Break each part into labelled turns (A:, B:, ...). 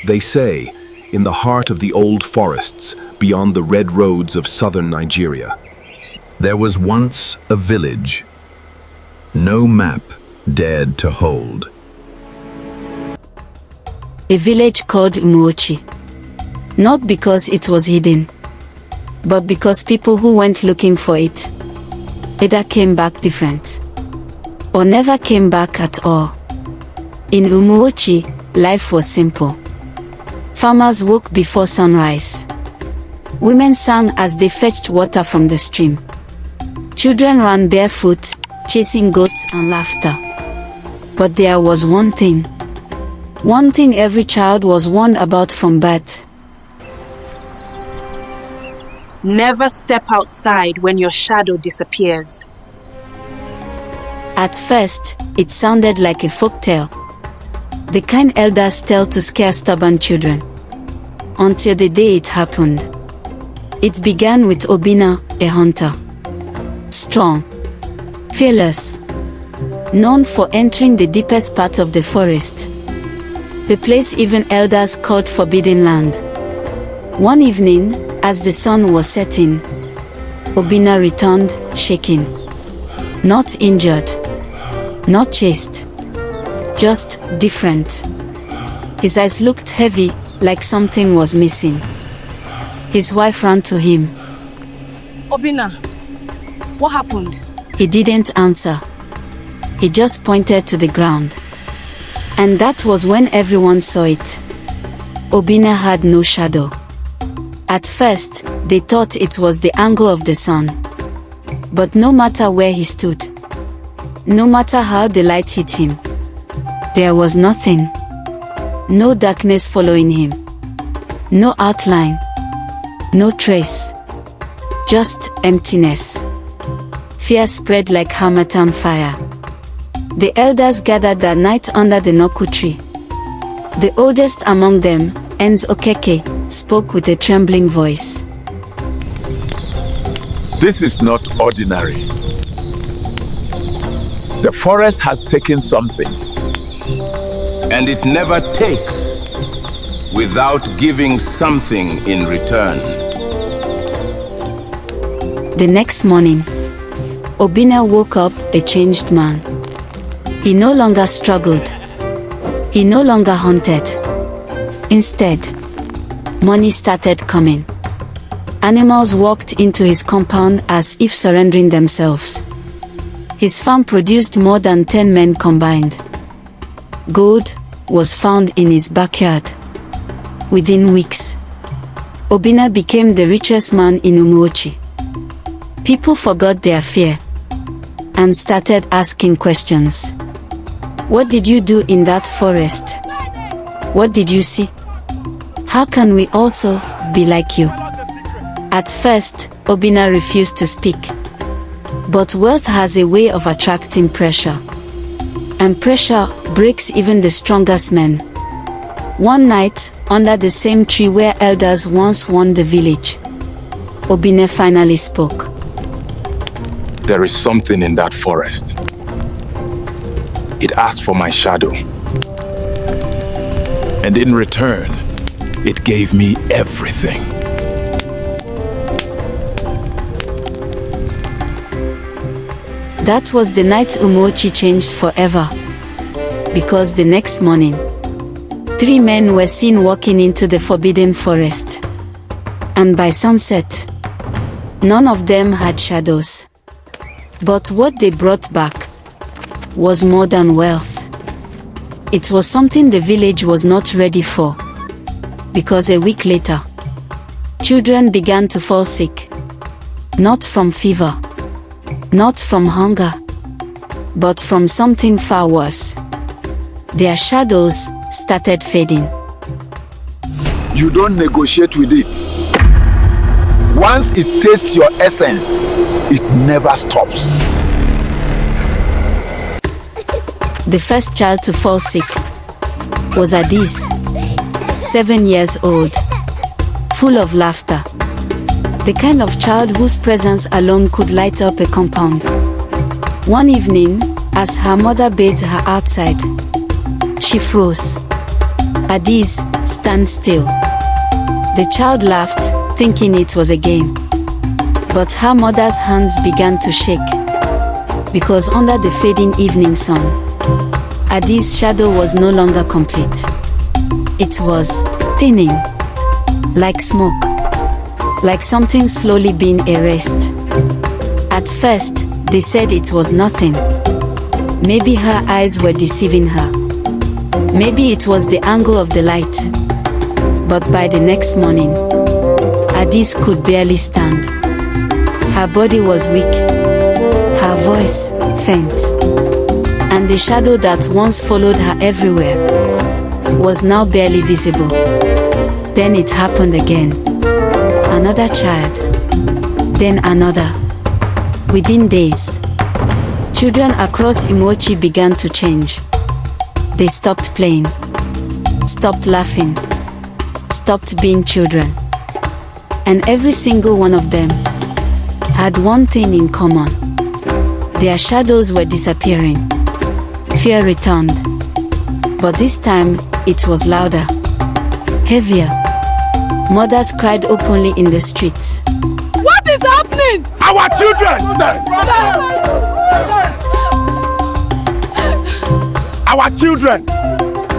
A: They say, in the heart of the old forests, beyond the red roads of southern Nigeria,
B: there was once a village no map dared to hold.
C: A village called Umuochi. Not because it was hidden, but because people who went looking for it either came back different or never came back at all. In Umuochi, life was simple. Farmers woke before sunrise. Women sang as they fetched water from the stream. Children ran barefoot, chasing goats and laughter. But there was one thing every child was warned about from birth.
D: Never step outside when your shadow disappears.
C: At first, it sounded like a folktale, the kind elders tell to scare stubborn children. Until the day it happened. It began with Obina, a hunter. Strong, fearless, known for entering the deepest parts of the forest. The place even elders called Forbidden Land. One evening, as the sun was setting, Obina returned, shaking. Not injured, not chased, just different. His eyes looked heavy, like something was missing. His wife ran to him.
D: Obina, what happened?
C: He didn't answer. He just pointed to the ground. And that was when everyone saw it. Obina had no shadow. At first, they thought it was the angle of the sun. But no matter where he stood, no matter how the light hit him, there was nothing. No darkness following him. No outline. No trace. Just emptiness. Fear spread like harmattan fire. The elders gathered that night under the Noku tree. The oldest among them, Enz Okeke, spoke with a trembling voice.
E: This is not ordinary. The forest has taken something.
F: And it never takes without giving something in return.
C: The next morning, Obina woke up a changed man. He no longer struggled. He no longer hunted. Instead, money started coming. Animals walked into his compound as if surrendering themselves. His farm produced more than 10 men combined. Gold was found in his backyard. Within weeks, Obina became the richest man in Umuochi. People forgot their fear and started asking questions. What did you do in that forest? What did you see? How can we also be like you? At first, Obina refused to speak. But wealth has a way of attracting pressure. And pressure breaks even the strongest men. One night, under the same tree where elders once warned the village, Obina finally spoke.
E: There is something in that forest. It asked for my shadow. And in return, it gave me everything.
C: That was the night Umuochi changed forever. Because the next morning, 3 men were seen walking into the forbidden forest. And by sunset, none of them had shadows. But what they brought back was more than wealth. It was something the village was not ready for. Because a week later, children began to fall sick. Not from fever, not from hunger, but from something far worse. Their shadows started fading.
E: You don't negotiate with it. Once it tastes your essence, it never stops.
C: The first child to fall sick was Adis, 7 years old, full of laughter. The kind of child whose presence alone could light up a compound. One evening, as her mother bathed her outside, she froze. Adis, stand still. The child laughed, thinking it was a game. But her mother's hands began to shake, because under the fading evening sun, Adis' shadow was no longer complete. It was thinning, like smoke, like something slowly being erased. At first, they said it was nothing. Maybe her eyes were deceiving her. Maybe it was the angle of the light. But by the next morning, Adis could barely stand. Her body was weak, her voice faint, and the shadow that once followed her everywhere was now barely visible. Then it happened again. Another child, then another. Within days, children across Umuochi began to change. They stopped playing, stopped laughing, stopped being children. And every single one of them had one thing in common. Their shadows were disappearing. Fear returned. But this time, it was louder, heavier. Mothers cried openly in the streets.
D: What is happening?
E: Our children! Our children!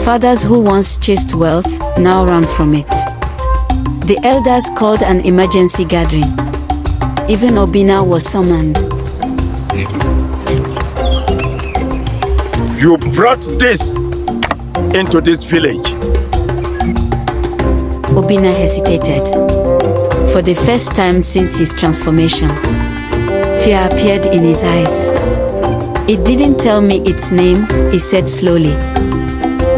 C: Fathers who once chased wealth now ran from it. The elders called an emergency gathering. Even Obina was summoned.
E: You brought this into this village.
C: Obina hesitated. For the first time since his transformation, fear appeared in his eyes. It didn't tell me its name, he said slowly.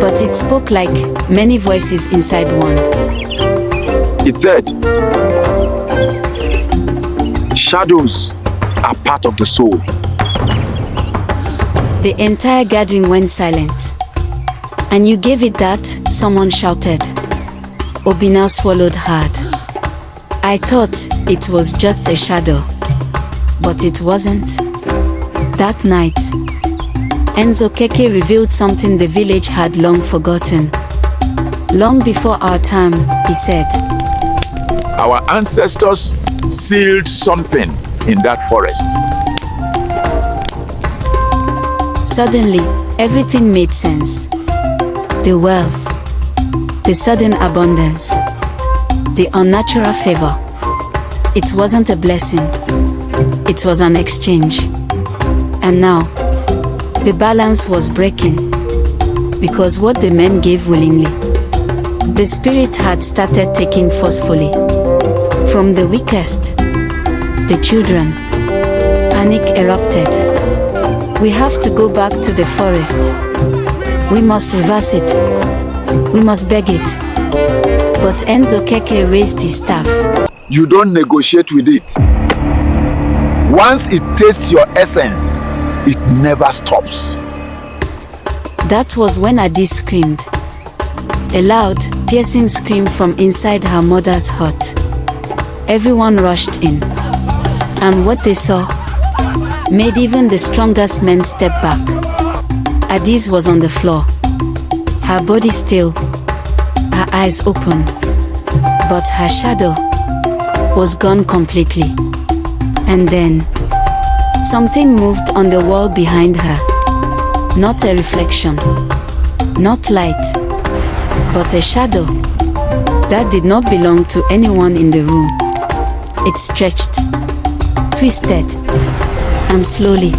C: But it spoke like many voices inside one.
E: It said, shadows are part of the soul.
C: The entire gathering went silent. And you gave it that? Someone shouted. Obina swallowed hard. I thought it was just a shadow. But it wasn't. That night, Enzo Keke revealed something the village had long forgotten. Long before our time, he said,
E: Our ancestors sealed something in that forest.
C: Suddenly, everything made sense. The wealth, the sudden abundance, the unnatural favor. It wasn't a blessing. It was an exchange. And now, the balance was breaking. Because what the men gave willingly, the spirit had started taking forcefully. From the weakest, the children, panic erupted. We have to go back to the forest. We must reverse it. We must beg it. But Enzo Keke raised his staff.
E: You don't negotiate with it. Once it tastes your essence, it never stops.
C: That was when Adi screamed. A loud, piercing scream from inside her mother's hut. Everyone rushed in. And what they saw made even the strongest men step back. Adis was on the floor. Her body still, her eyes open. But her shadow was gone completely. And then, something moved on the wall behind her. Not a reflection, not light, but a shadow that did not belong to anyone in the room. It stretched, twisted, and slowly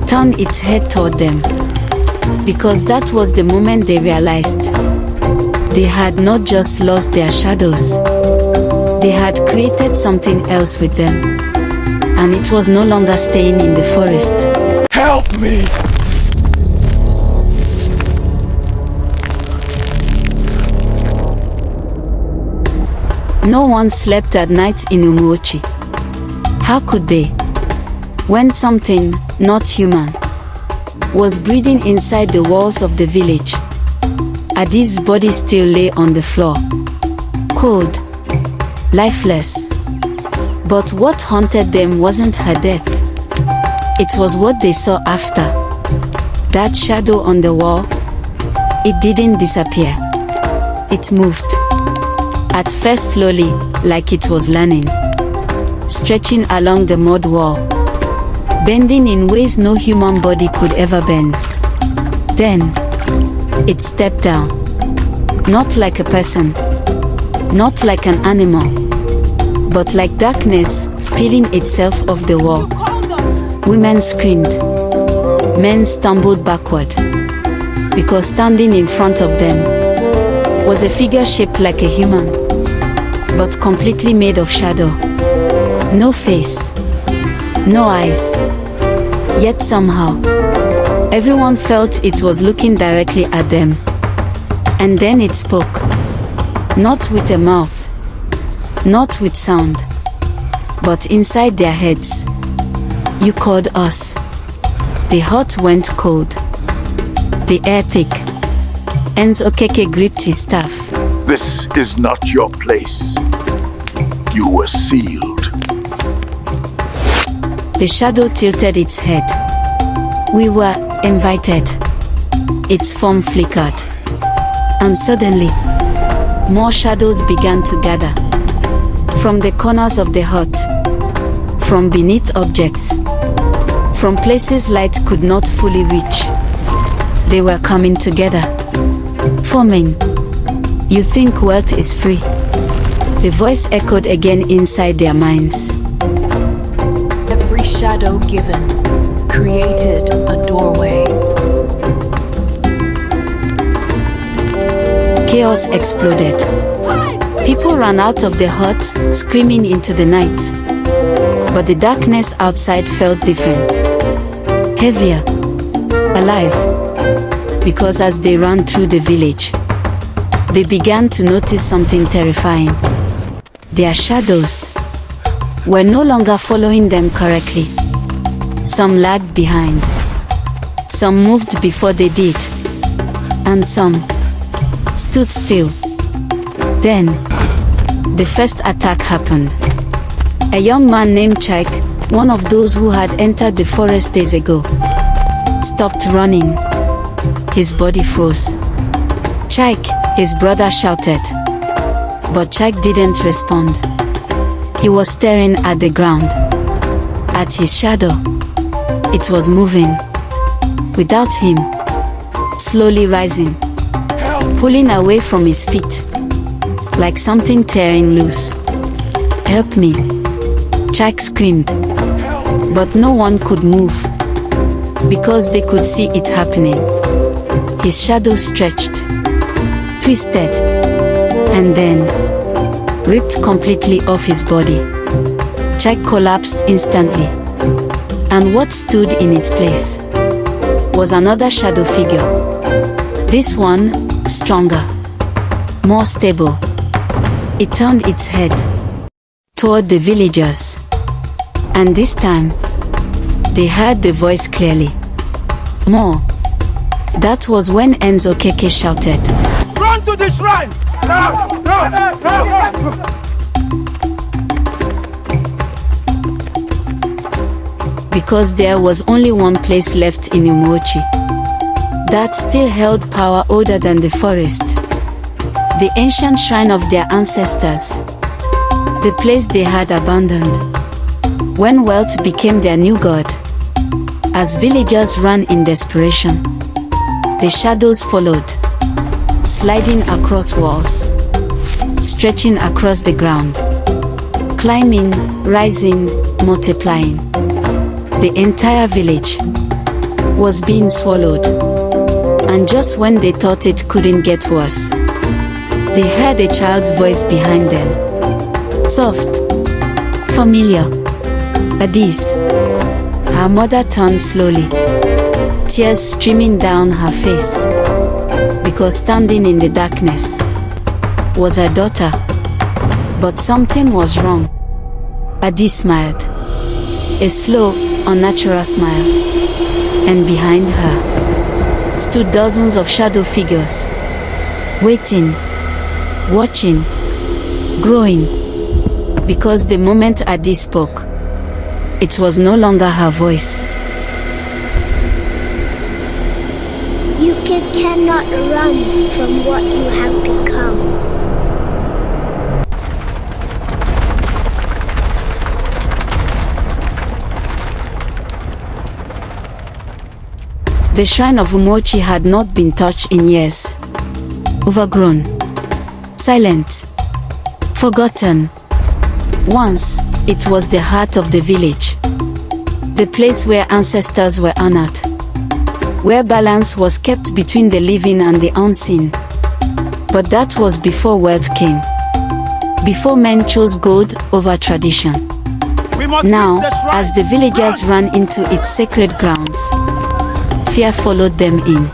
C: turned its head toward them. Because that was the moment they realized they had not just lost their shadows, they had created something else with them. And it was no longer staying in the forest.
E: Help me!
C: No one slept at night in Umuochi. How could they? When something, not human, was breathing inside the walls of the village. Adi's body still lay on the floor. Cold, lifeless. But what haunted them wasn't her death. It was what they saw after. That shadow on the wall, it didn't disappear. It moved. At first slowly, like it was learning. Stretching along the mud wall. Bending in ways no human body could ever bend. Then, it stepped down. Not like a person. Not like an animal. But like darkness, peeling itself off the wall. Women screamed. Men stumbled backward. Because standing in front of them was a figure shaped like a human, but completely made of shadow. No face, no eyes. Yet somehow, everyone felt it was looking directly at them. And then it spoke. Not with a mouth, not with sound, but inside their heads. You called us. The heart went cold. The air thick. Enzo Keke gripped his staff.
E: This is not your place. You were sealed.
C: The shadow tilted its head. We were invited. Its form flickered. And suddenly, more shadows began to gather. From the corners of the hut. From beneath objects. From places light could not fully reach. They were coming together. Forming. You think wealth is free? The voice echoed again inside their minds.
D: Every shadow given created a doorway.
C: Chaos exploded. People ran out of the hut, screaming into the night. But the darkness outside felt different. Heavier. Alive. Because as they ran through the village, they began to notice something terrifying. Their shadows were no longer following them correctly. Some lagged behind. Some moved before they did. And some stood still. Then, the first attack happened. A young man named Chike, one of those who had entered the forest days ago, stopped running. His body froze. Chike, his brother shouted. But Chike didn't respond. He was staring at the ground. At his shadow. It was moving. Without him. Slowly rising. Pulling away from his feet. Like something tearing loose. Help me. Chike screamed. But no one could move. Because they could see it happening. His shadow stretched, twisted, and then ripped completely off his body. Chike collapsed instantly. And what stood in his place was another shadow figure. This one, stronger, more stable. It turned its head toward the villagers. And this time, they heard the voice clearly. More. That was when Enzo Keke shouted,
G: "Run to the shrine! Now!
C: Because there was only one place left in Umuochi that still held power older than the forest. The ancient shrine of their ancestors. The place they had abandoned. When wealth became their new god. As villagers ran in desperation. The shadows followed, sliding across walls, stretching across the ground, climbing, rising, multiplying. The entire village was being swallowed. And just when they thought it couldn't get worse, they heard a child's voice behind them. Soft, familiar. Adis. Her mother turned slowly. Tears streaming down her face, because standing in the darkness was her daughter. But something was wrong. Adi smiled, a slow, unnatural smile, and behind her stood dozens of shadow figures, waiting, watching, growing, because the moment Adi spoke, it was no longer her voice.
H: You cannot run from what you have become.
C: The shrine of Umuochi had not been touched in years. Overgrown. Silent. Forgotten. Once, it was the heart of the village. The place where ancestors were honored. Where balance was kept between the living and the unseen. But that was before wealth came. Before men chose gold over tradition. Now, as the villagers ran into its sacred grounds, fear followed them in.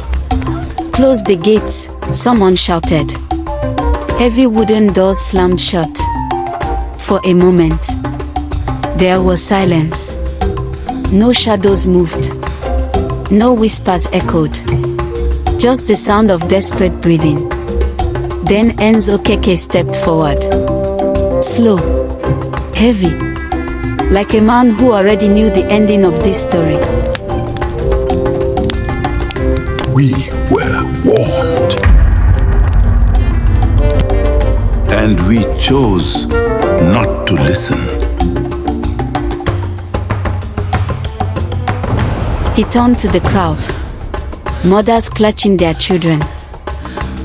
C: Close the gates, someone shouted. Heavy wooden doors slammed shut. For a moment, there was silence. No shadows moved. No whispers echoed. Just the sound of desperate breathing. Then Enzo Keke stepped forward. Slow. Heavy. Like a man who already knew the ending of this story.
E: We were warned.
F: And we chose not to listen.
C: He turned to the crowd. Mothers clutching their children.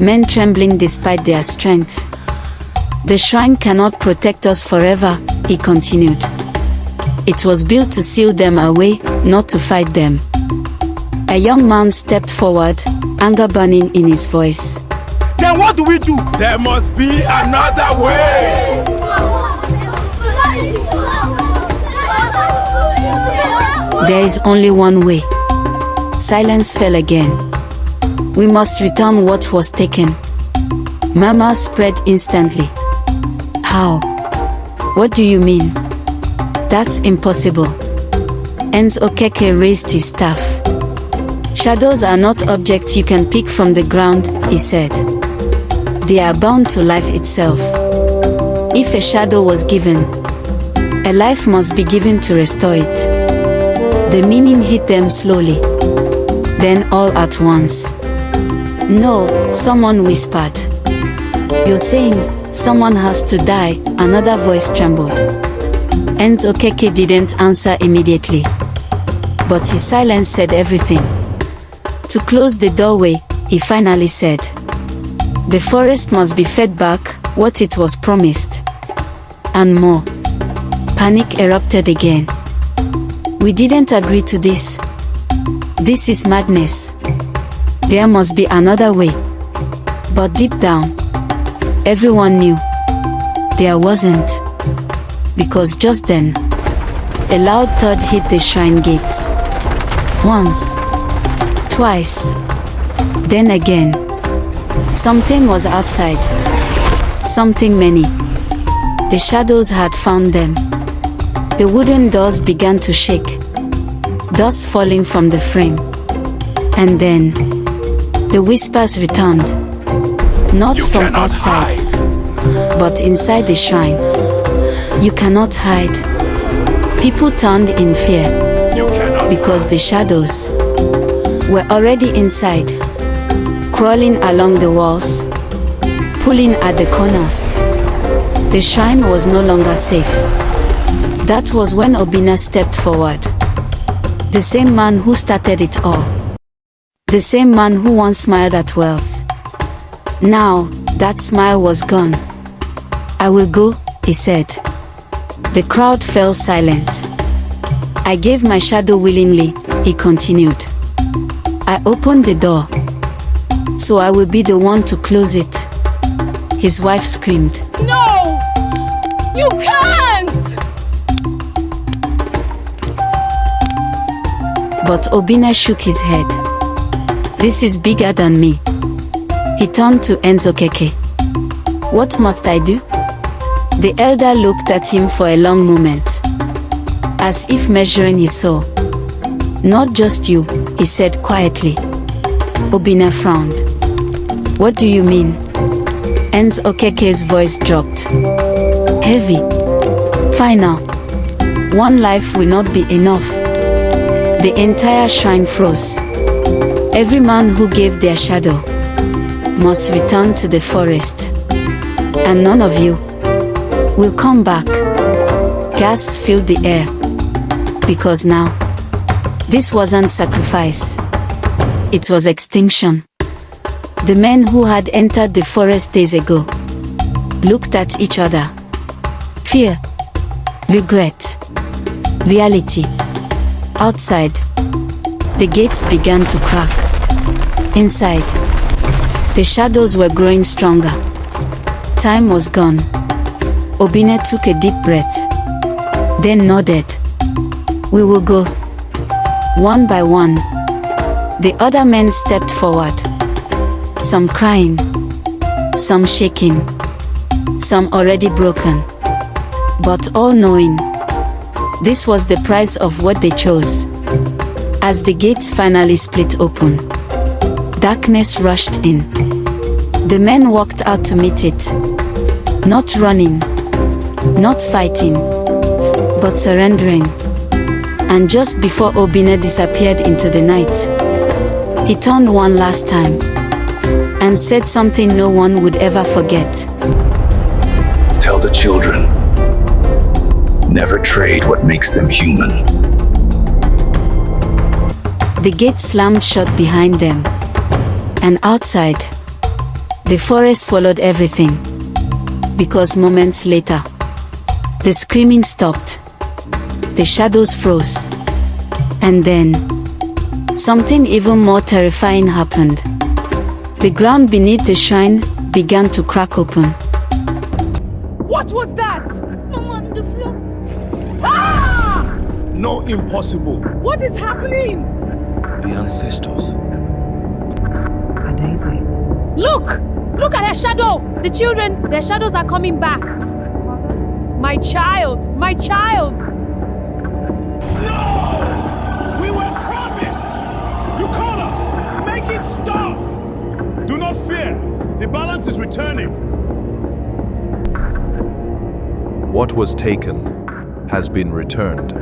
C: Men trembling despite their strength. The shrine cannot protect us forever, he continued. It was built to seal them away, not to fight them. A young man stepped forward, anger burning in his voice.
G: Then what do we do? There must be another way.
C: There is only one way. Silence fell again. We must return what was taken. Murmurs spread instantly. How? What do you mean? That's impossible. Enzo Keke raised his staff. Shadows are not objects you can pick from the ground, he said. They are bound to life itself. If a shadow was given, a life must be given to restore it. The meaning hit them slowly. Then all at once. No, someone whispered. You're saying, someone has to die, another voice trembled. Enzo Keke didn't answer immediately. But his silence said everything. To close the doorway, he finally said, the forest must be fed back, what it was promised. And more. Panic erupted again. We didn't agree to this. This is madness. There must be another way. But deep down, everyone knew. There wasn't. Because just then, a loud thud hit the shrine gates. Once. Twice. Then again. Something was outside. Something many. The shadows had found them. The wooden doors began to shake. Dust falling from the frame. And then, the whispers returned. Not from outside, but inside the shrine. You cannot hide. People turned in fear. Because the shadows were already inside. Crawling along the walls. Pulling at the corners. The shrine was no longer safe. That was when Obina stepped forward. The same man who started it all. The same man who once smiled at wealth. Now, that smile was gone. I will go, he said. The crowd fell silent. I gave my shadow willingly, he continued. I opened the door. So I will be the one to close it. His wife screamed.
D: No! You can't!
C: But Obina shook his head. This is bigger than me. He turned to Enzo Keke. What must I do? The elder looked at him for a long moment, as if measuring his soul. Not just you, he said quietly. Obina frowned. What do you mean? Enzo Keke's voice dropped. Heavy. Final. One life will not be enough. The entire shrine froze. Every man who gave their shadow must return to the forest. And none of you will come back. Gasps filled the air. Because now, this wasn't sacrifice. it was extinction. The men who had entered the forest days ago looked at each other. Fear, regret, reality. Outside, the gates began to crack. Inside, the shadows were growing stronger. Time was gone. Obinna took a deep breath, then nodded. We will go. One by one, the other men stepped forward. Some crying, some shaking, some already broken, but all knowing this was the price of what they chose. As the gates finally split open, darkness rushed in. The men walked out to meet it, not running, not fighting, but surrendering. And just before Obinna disappeared into the night, he turned one last time and said something no one would ever forget.
B: Tell the children, never trade what makes them human.
C: The gate slammed shut behind them, and outside, the forest swallowed everything. Because moments later, the screaming stopped, the shadows froze, and then, something even more terrifying happened. The ground beneath the shrine began to crack open.
D: What was that?
H: Mama, on the floor.
D: Ah!
G: No, impossible.
D: What is happening?
G: The ancestors.
H: Adaeze.
D: Look! Look at her shadow! The children, their shadows are coming back.
H: Mother?
D: My child! My child!
G: No! We were promised! You call us! Make it stop! Do not fear! The balance is returning.
I: What was taken has been returned.